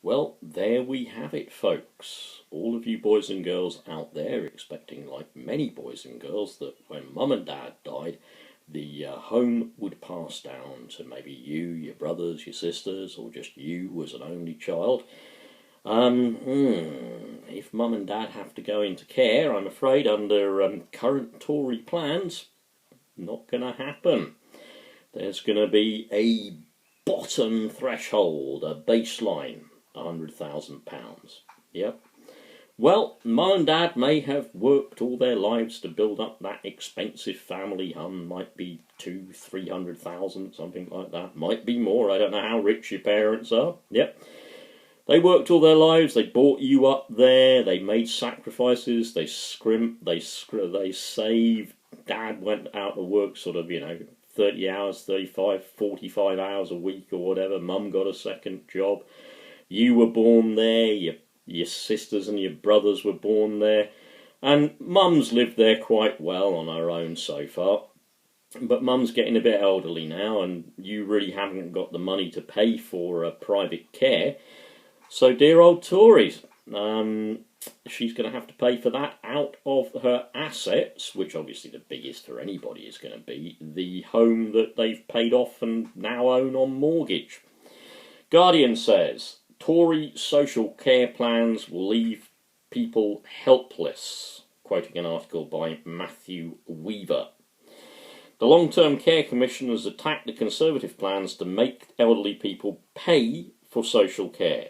Well, there we have it, folks. All of you boys and girls out there expecting, like many boys and girls, that when Mum and Dad died, the home would pass down to maybe you, your brothers, your sisters, or just you as an only child. If Mum and Dad have to go into care, I'm afraid under current Tory plans, not going to happen. There's going to be a bottom threshold, a baseline, £100,000. Yep. Well, Mum and Dad may have worked all their lives to build up that expensive family home. Might be 200,000-300,000, something like that. Might be more. I don't know how rich your parents are. Yep. They worked all their lives. They brought you up there. They made sacrifices. They scrimped. They saved. Dad went out to work, 30 hours, 35, 45 hours a week or whatever. Mum got a second job. You were born there. Your sisters and your brothers were born there. And Mum's lived there quite well on her own so far. But Mum's getting a bit elderly now, and you really haven't got the money to pay for private care. So, dear old Tories, she's going to have to pay for that out of her assets, which obviously the biggest for anybody is going to be the home that they've paid off and now own on mortgage. Guardian says, Tory social care plans will leave people helpless, quoting an article by Matthew Weaver. The Long-Term Care Commission has attacked the Conservative plans to make elderly people pay for social care,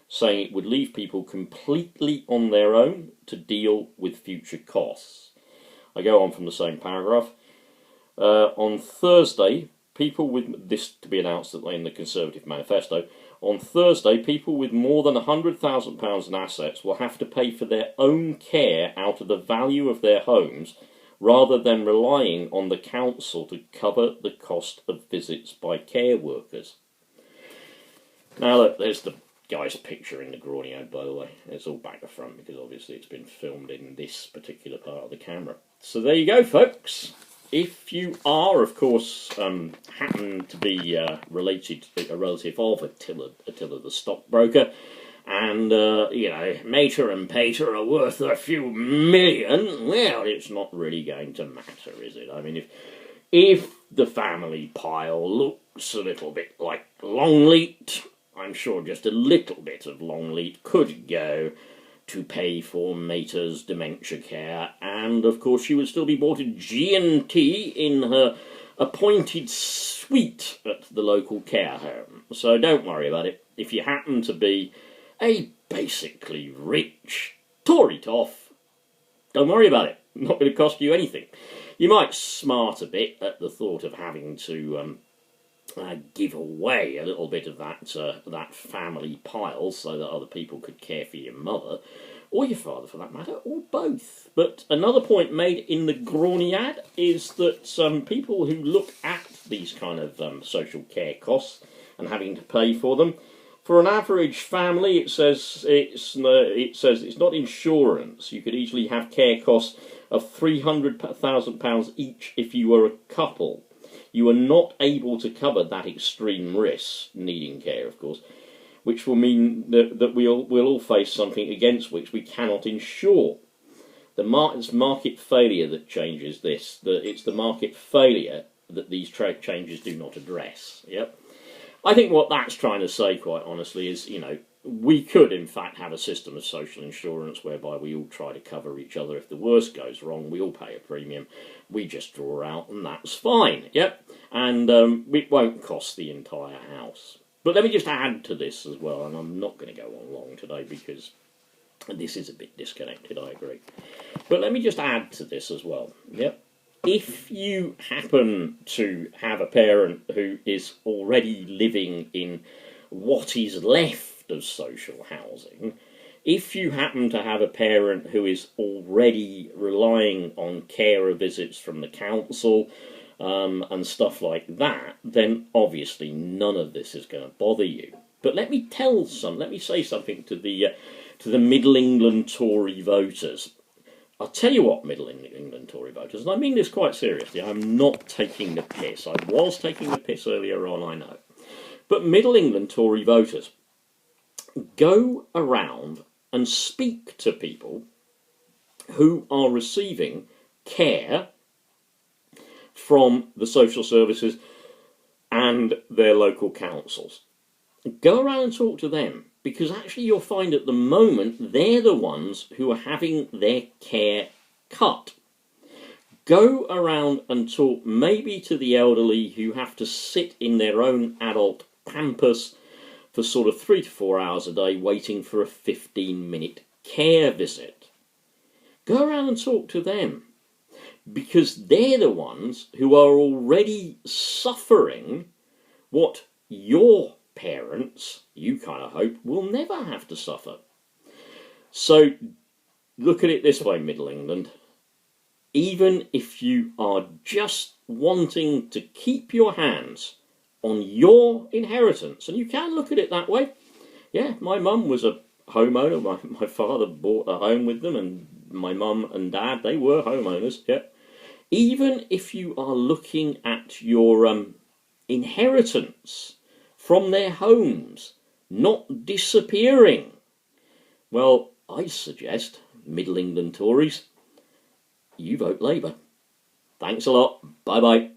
saying it would leave people completely on their own to deal with future costs. I go on from the same paragraph. On Thursday, people with this to be announced in the Conservative manifesto. On Thursday, people with more than £100,000 in assets will have to pay for their own care out of the value of their homes, rather than relying on the council to cover the cost of visits by care workers. Now look, there's the guy's picture in the Graniad, by the way. It's all back to front because obviously it's been filmed in this particular part of the camera. So there you go, folks. If you are, of course, happen to be related to a relative of Attila the stockbroker, and, Mater and Pater are worth a few million, well, it's not really going to matter, is it? I mean, if the family pile looks a little bit like Longleat, I'm sure just a little bit of Longleat could go to pay for Mater's dementia care, and of course she would still be bought a G&T in her appointed suite at the local care home. So don't worry about it. If you happen to be a basically rich Tory toff, don't worry about it. Not going to cost you anything. You might smart a bit at the thought of having to give away a little bit of that family pile so that other people could care for your mother, or your father for that matter, or both. But another point made in the Graniad is that some people who look at these kind of social care costs and having to pay for them, for an average family, it says it's not insurance. You could easily have care costs of £300,000 each if you were a couple. You are not able to cover that extreme risk, needing care, of course, which will mean that we'll all face something against which we cannot insure. It's market failure that changes this. It's the market failure that these changes do not address. Yep. I think what that's trying to say, quite honestly, is, we could, in fact, have a system of social insurance whereby we all try to cover each other. If the worst goes wrong, we all pay a premium. We just draw out, and that's fine. Yep. And it won't cost the entire house. But let me just add to this as well, and I'm not going to go on long today because this is a bit disconnected, I agree. But let me just add to this as well. Yep. If you happen to have a parent who is already living in what is left of social housing, if you happen to have a parent who is already relying on carer visits from the council and stuff like that, then obviously none of this is going to bother you. But let me say something to the Middle England Tory voters. I'll tell you what, Middle England Tory voters, and I mean this quite seriously, I'm not taking the piss. I was taking the piss earlier on, I know. But Middle England Tory voters, Go around and speak to people who are receiving care from the social services and their local councils. Go around and talk to them, because actually you'll find at the moment they're the ones who are having their care cut. Go around and talk maybe to the elderly who have to sit in their own adult Pampers for sort of 3 to 4 hours a day waiting for a 15-minute care visit. Go around and talk to them, because they're the ones who are already suffering what your parents, you kind of hope, will never have to suffer. So look at it this way, Middle England. Even if you are just wanting to keep your hands on your inheritance, and you can look at it that way. Yeah, my mum was a homeowner. My father bought a home with them, and my mum and dad, they were homeowners. Yeah. Even if you are looking at your inheritance from their homes not disappearing, well, I suggest, Middle England Tories, you vote Labour. Thanks a lot. Bye-bye.